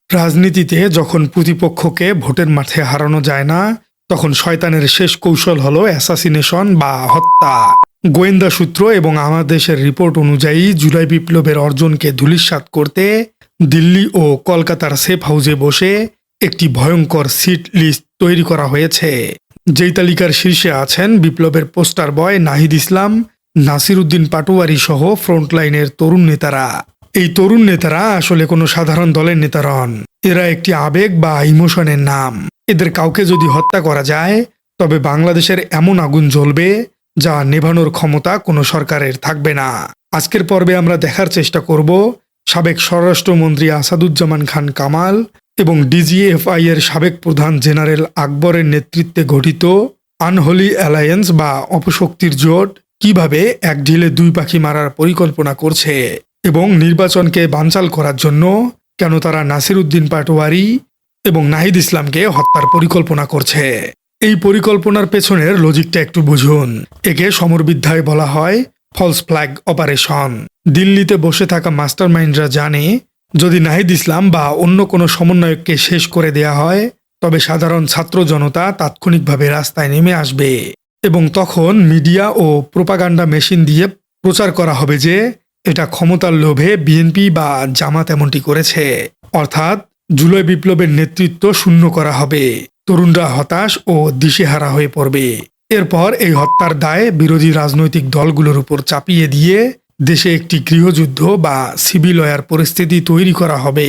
রাজনীতিতে যখন প্রতিপক্ষকে ভোটের মাঠে হারানো যায় না, তখন শয়তানের শেষ কৌশল হলো অ্যাসাসিনেশন বা হত্যা। গোয়েন্দা সূত্র এবং আমার দেশের রিপোর্ট অনুযায়ী জুলাই বিপ্লবের অর্জনকে ধূলিসাৎ করতে দিল্লি ও কলকাতার সেফ হাউসে বসে একটি ভয়ঙ্কর সিট লিস্ট তৈরি করা হয়েছে। যেই তালিকার শীর্ষে আছেন বিপ্লবের পোস্টার বয় নাহিদ ইসলাম, নাসিরউদ্দিন পাটোয়ারি সহ ফ্রন্টলাইনের তরুণ নেতারা। এই তরুণ নেতারা আসলে কোনো সাধারণ দলের নেতা নন, এরা একটি আবেগ বা ইমোশনের নাম। এদের কাউকে যদি হত্যা করা যায়, তবে বাংলাদেশের এমন আগুন জ্বলবে যা নেভানোর ক্ষমতা কোনো সরকারের থাকবে না। আজকের পর্বে আমরা দেখার চেষ্টা করব সাবেক স্বরাষ্ট্রমন্ত্রী আসাদুজ্জামান খান কামাল এবং ডিজিএফআই এর সাবেক প্রধান জেনারেল আকবরের নেতৃত্বে গঠিত আনহোলি অ্যালায়েন্স বা অপশক্তির জোট কিভাবে এক ঢিলে দুই পাখি মারার পরিকল্পনা করছে এবং নির্বাচনকে বানচাল করার জন্য কেন তারা নাসিরউদ্দিন পাটোয়ারি এবং নাহিদ ইসলামকে হত্যার পরিকল্পনা করছে। এই পরিকল্পনার পেছনের লজিকটা একটু বুঝুন। একে সমরবিদ্যায় বলা হয় ফলস ফ্ল্যাগ অপারেশন। দিল্লিতে বসে থাকা মাস্টারমাইন্ডরা জানে, যদি নাহিদ ইসলাম বা অন্য কোনো সমন্বয়ককে শেষ করে দেয়া হয়, তবে সাধারণ ছাত্র জনতা তাৎক্ষণিকভাবে রাস্তায় নেমে আসবে এবং তখন মিডিয়া ও প্রোপাগান্ডা মেশিন দিয়ে প্রচার করা হবে যে এটা ক্ষমতার লোভে বিএনপি বা জামাত এমনটি করেছে। অর্থাৎ জুলাই বিপ্লবের নেতৃত্ব শূন্য করা হবে, তরুণরা হতাশ ও দিশেহারা হয়ে পড়বে। এরপর এই হত্যার দায় বিরোধী রাজনৈতিক দলগুলোর উপর চাপিয়ে দিয়ে দেশে একটি গৃহযুদ্ধ বা সিভিল ওয়ার পরিস্থিতি তৈরি করা হবে।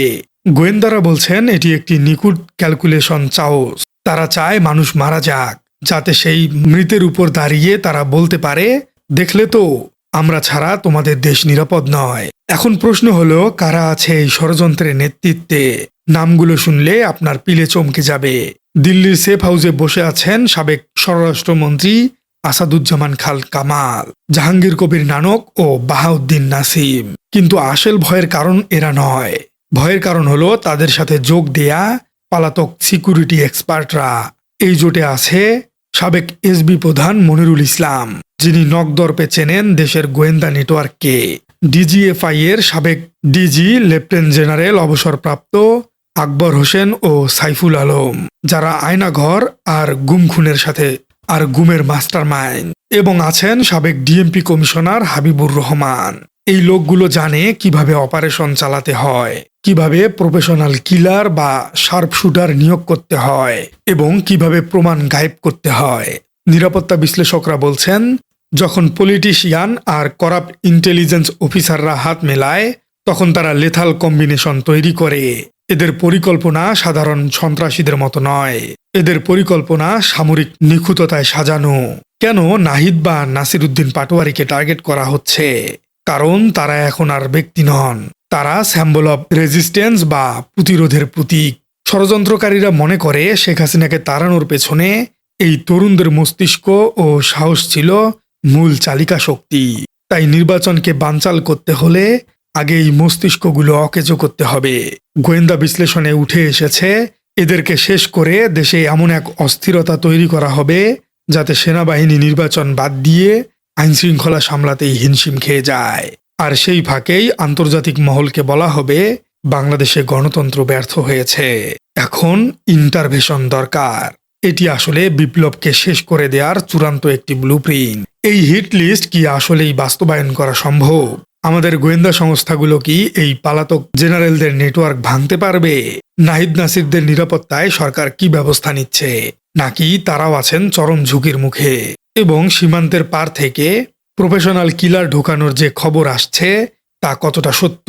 গোয়েন্দারা বলছেন এটি একটি নিখুঁত ক্যালকুলেশন চাওস। তারা চায় মানুষ মারা যাক, যাতে সেই মৃতের উপর দাঁড়িয়ে তারা বলতে পারে, দেখলে তো, আমরা ছাড়া তোমাদের দেশ নিরাপদ নয়। এখন প্রশ্ন হলো, কারা আছে এই ষড়যন্ত্রের নেতৃত্বে? নামগুলো শুনলে আপনার পিলে চমকে যাবে। দিল্লির সেফ হাউসে বসে আছেন সাবেক স্বরাষ্ট্রমন্ত্রী আসাদুজ্জামান খান কামাল, জাহাঙ্গীর কবির নানক ও বাহাউদ্দিন নাসিম। কিন্তু আসল ভয়ের কারণ এরা নয়। ভয়ের কারণ হলো তাদের সাথে যোগ দেয়া পালাতক সিকিউরিটি এক্সপার্টরা। এই জোটে আছে সাবেক এসবি প্রধান মনিরুল ইসলাম, যিনি নকদর্পে চেনেন দেশের গোয়েন্দা নেটওয়ার্ককে। ডিজিএফআই এর সাবেক ডিজি লেফটেন্যান্ট জেনারেল অবসরপ্রাপ্ত আকবর হোসেন ও সাইফুল আলম, যারা আয়নাঘর আর গুম খুনের সাথে আর গুমের মাস্টারমাইন্ড। এবং আছেন সাবেক ডিএমপি কমিশনার হাবিবুর রহমান। এই লোকগুলো জানে কিভাবে অপারেশন চালাতে হয়, কিভাবে প্রফেশনাল কিলার বা শার্প শুটার নিয়োগ করতে হয় এবং কিভাবে প্রমাণ গায়েব করতে হয়। নিরাপত্তা বিশ্লেষকরা বলছেন, যখন পলিটিশিয়ান আর করাপ্ট ইন্টেলিজেন্স অফিসাররা হাত মেলায়, তখন তারা লেথাল কম্বিনেশন তৈরি করে। এদের পরিকল্পনা সাধারণ সন্ত্রাসীদের মতো নয়, এদের পরিকল্পনা সামরিক নিখুঁততায় সাজানো। কেন নাহিদ বা নাসিরউদ্দিন পাটোয়ারিকে টার্গেট করা হচ্ছে? কারণ তারা এখন আর ব্যক্তি নন, তারা স্যাম্বল অব রেজিস্ট্যান্স বা প্রতিরোধের প্রতীক। ষড়যন্ত্রকারীরা মনে করে শেখ হাসিনাকে তাড়ানোর পেছনে এই তরুণদের মস্তিষ্ক ও সাহস ছিল মূল চালিকা শক্তি। তাই নির্বাচনকে বানচাল করতে হলে আগে এই মস্তিষ্কগুলো অকেজো করতে হবে। গোয়েন্দা বিশ্লেষণে উঠে এসেছে, এদেরকে শেষ করে দেশে এমন এক অস্থিরতা তৈরি করা হবে যাতে সেনাবাহিনী নির্বাচন বাদ দিয়ে আইনশৃঙ্খলা সামলাতেই হিমশিম খেয়ে যায়। আর সেই ফাঁকেই আন্তর্জাতিক মহলকে বলা হবে বাংলাদেশে গণতন্ত্র ব্যর্থ হয়েছে, এখন ইন্টারভেনশন দরকার। এটি আসলে বিপ্লবকে শেষ করে দেওয়ার চূড়ান্ত একটি ব্লুপ্রিন্ট। এই হিট লিস্ট কি আসলেই বাস্তবায়ন করা সম্ভব? আমাদের গোয়েন্দা সংস্থাগুলো কি এই পালাতক জেনারেলদের নেটওয়ার্ক ভাঙতে পারবে? নাহিদ নাসিরদের নিরাপত্তায় সরকার কি ব্যবস্থা নিচ্ছে, নাকি তারাও আছেন চরম ঝুঁকির মুখে? এবং সীমান্তের পার থেকে প্রফেশনাল কিলার ঢোকানোর যে খবর আসছে তা কতটা সত্য?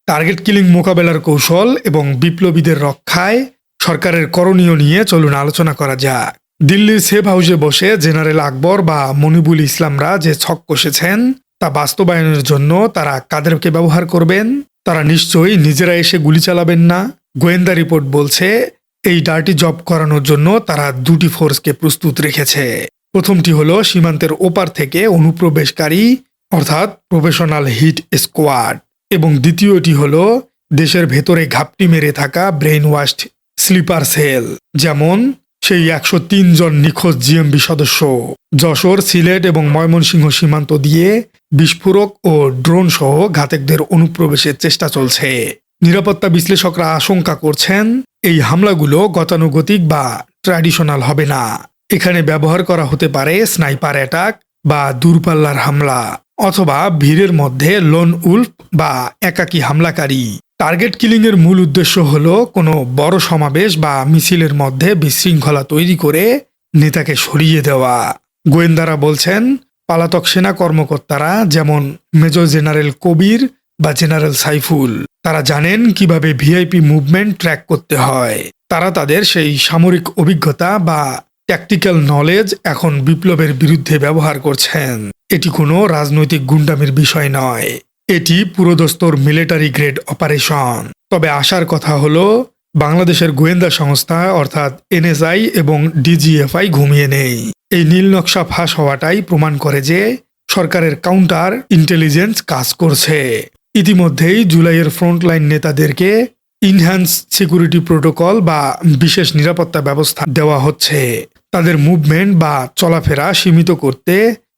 টার্গেট কিলিং মোকাবেলার কৌশল এবং বিপ্লবীদের রক্ষায় সরকারের করণীয় নিয়ে চলুন আলোচনা করা যাক। দিল্লির সেফ হাউসে বসে জেনারেল আকবর বা মনিবুল ইসলামরা যে ছক কষেছেন তা বাস্তবায়নের জন্য তারা কাদেরকে ব্যবহার করবেন? তারা নিশ্চয়ই নিজেরা এসে গুলি চালাবেন না। গোয়েন্দা রিপোর্ট বলছে এই ডার্টি জব করানোর জন্য তারা দুটি ফোর্সকে প্রস্তুত রেখেছে। প্রথমটি হলো সীমান্তের ওপার থেকে অনুপ্রবেশকারী অর্থাৎ প্রফেশনাল হিট স্কোয়াড, এবং দ্বিতীয়টি হলো দেশের ভেতরে ঘাপটি মেরে থাকা ব্রেইন ওয়াশড স্লিপার সেল, যেমন সেই 103 জন নিখোঁজ জিএমবি সদস্য। যশোর, সিলেট এবং ময়মনসিংহ সীমান্ত দিয়ে বিস্ফোরক ও ড্রোন সহ ঘাতকদের অনুপ্রবেশের চেষ্টা চলছে। নিরাপত্তা বিশ্লেষকরা আশঙ্কা করছেন এই হামলাগুলো গতানুগতিক বা ট্র্যাডিশনাল হবে না। এখানে ব্যবহার করা হতে পারে স্নাইপার অ্যাটাক বা দূরপাল্লার হামলা, অথবা ভিড়ের মধ্যে লোন উল্ফ বা একাকী হামলাকারী। টার্গেট কিলিংয়ের মূল উদ্দেশ্য হল কোনো বড় সমাবেশ বা মিছিলের মধ্যে বিশৃঙ্খলা তৈরি করে নেতাকে সরিয়ে দেওয়া। গোয়েন্দারা বলছেন পলাতক সেনা কর্মকর্তারা যেমন মেজর জেনারেল কবির বা জেনারেল সাইফুল তারা জানেন কিভাবে ভিআইপি মুভমেন্ট ট্র্যাক করতে হয়। তারা তাদের সেই সামরিক অভিজ্ঞতা বা ট্যাকটিক্যাল নলেজ এখন বিপ্লবের বিরুদ্ধে ব্যবহার করছেন। এটি কোনো রাজনৈতিক গুন্ডামির বিষয় নয়, এটি পুরোদস্তর মিলিটারি গ্রেড অপারেশন। তবে আসার কথা হলো বাংলাদেশের গোয়েন্দা সংস্থা অর্থাৎ এনএসআই এবং ডিজিএফআই ঘুমিয়ে নেই। এই নীল নকশা ফাঁস হওয়াটাই প্রমাণ করে যে সরকারের কাউন্টার ইন্টেলিজেন্স কাজ করছে। ইতিমধ্যেই জুলাইয়ের ফ্রন্টলাইন নেতাদেরকে ইনহ্যান্স সিকিউরিটি প্রোটোকল বা বিশেষ নিরাপত্তা ব্যবস্থা দেওয়া হচ্ছে। তাদের মুভমেন্ট বা চলাফেরা সীমিত করতে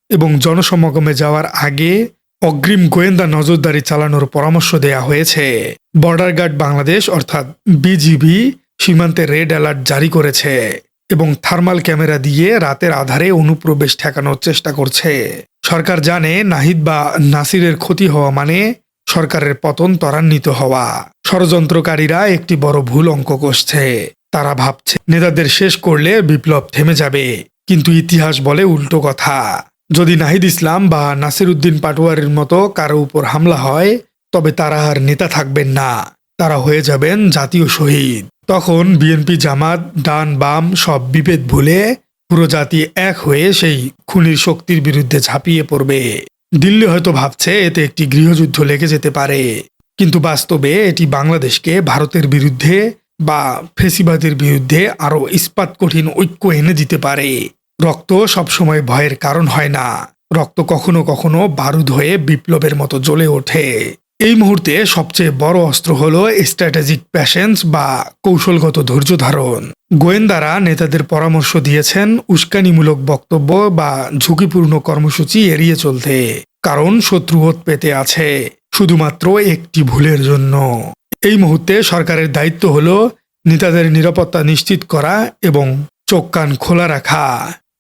এবং জনসমাগমে যাওয়ার আগে অগ্রিম গোয়েন্দা নজরদারি চালানোর পরামর্শ দেয়া হয়েছে। বর্ডার গার্ড বাংলাদেশ অর্থাৎ বিজিবি সীমান্তে রেড অ্যালার্ট জারি করেছে এবং থার্মাল ক্যামেরা দিয়ে রাতের আধারে অনুপ্রবেশ ঠেকানোর চেষ্টা করছে। সরকার জানে নাহিদ বা নাসিরের ক্ষতি হওয়া মানে সরকারের পতন ত্বরান্বিত হওয়া। ষড়যন্ত্রকারীরা একটি বড় ভুল অঙ্ক কষছে। তারা ভাবছে নেতাদের শেষ করলে বিপ্লব থেমে যাবে, কিন্তু ইতিহাস বলে উল্টো কথা। যদি নাহিদ ইসলাম বা নাসির উদ্দিন পাটোয়ারির মতো কারো উপর হামলা হয় তবে তারা আর নেতা থাকবেন না, তারা হয়ে যাবেন জাতীয় শহীদ। তখন বিএনপি জামাত ডান বাম সব বিভেদ ভুলে পুরো জাতি এক হয়ে সেই খুনির শক্তির বিরুদ্ধে ঝাঁপিয়ে পড়বে। দিল্লি হয়তো ভাবছে এতে একটি গৃহযুদ্ধ লেগে যেতে পারে, কিন্তু বাস্তবে এটি বাংলাদেশকে ভারতের বিরুদ্ধে বা ফেসিবাদের বিরুদ্ধে আরও ইস্পাত কঠিন ঐক্য এনে দিতে পারে। রক্ত সবসময় ভয়ের কারণ হয় না, রক্ত কখনো কখনো বারুদ হয়ে বিপ্লবের মতো জ্বলে ওঠে। এই মুহূর্তে সবচেয়ে বড় অস্ত্র হলো স্ট্র্যাটেজিক প্যাশেন্স বা কৌশলগত ধৈর্য ধারণ। গোয়েন্দারা নেতাদের পরামর্শ দিয়েছেন উস্কানিমূলক বক্তব্য বা ঝুঁকিপূর্ণ কর্মসূচি এড়িয়ে চলতে, কারণ শত্রু ওত পেতে আছে শুধুমাত্র একটি ভুলের জন্য। এই মুহূর্তে সরকারের দায়িত্ব হলো নেতাদের নিরাপত্তা নিশ্চিত করা এবং চোখ কান খোলা রাখা।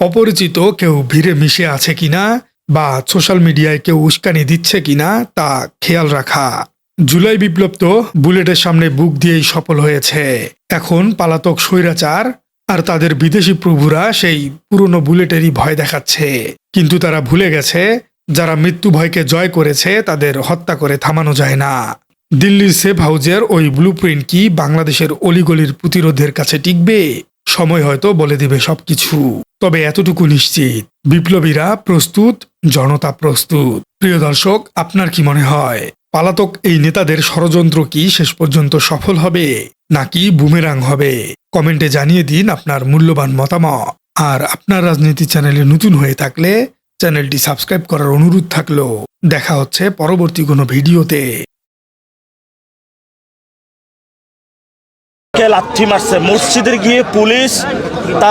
অপরিচিত কেউ ভিড়ে মিশে আছে কিনা বা সোশ্যাল মিডিয়ায় কেউ উস্কানি দিচ্ছে কিনা তা খেয়াল রাখা। জুলাই বিপ্লব তো বুলেটের সামনে বুক দিয়েই সফল হয়েছে। এখন পলাতক স্বৈরাচার আর তাদের বিদেশি প্রভুরা সেই পুরনো বুলেটেরই ভয় দেখাচ্ছে, কিন্তু তারা ভুলে গেছে যারা মৃত্যু ভয়কে জয় করেছে তাদের হত্যা করে থামানো যায় না। দিল্লির সেফ হাউজের ওই ব্লুপ্রিন্ট কি বাংলাদেশের অলিগলির প্রতিরোধের কাছে টিকবে? সময় হয়তো বলে দেবে সবকিছু। তবে এতটুকু নিশ্চিত, বিপ্লবীরা প্রস্তুত, জনতা প্রস্তুত। প্রিয় দর্শক, আপনার কি মনে হয় পলাতক এই নেতাদের ষড়যন্ত্র কি শেষ পর্যন্ত সফল হবে নাকি বুমেরাং হবে? কমেন্টে জানিয়ে দিন আপনার মূল্যবান মতামত। আর আপনার রাজনীতি চ্যানেলে নতুন হয়ে থাকলে চ্যানেলটি সাবস্ক্রাইব করার অনুরোধ থাকলো। দেখা হচ্ছে পরবর্তী কোনো ভিডিওতে। লাথি মারছে মসজিদের গিয়ে পুলিশ তার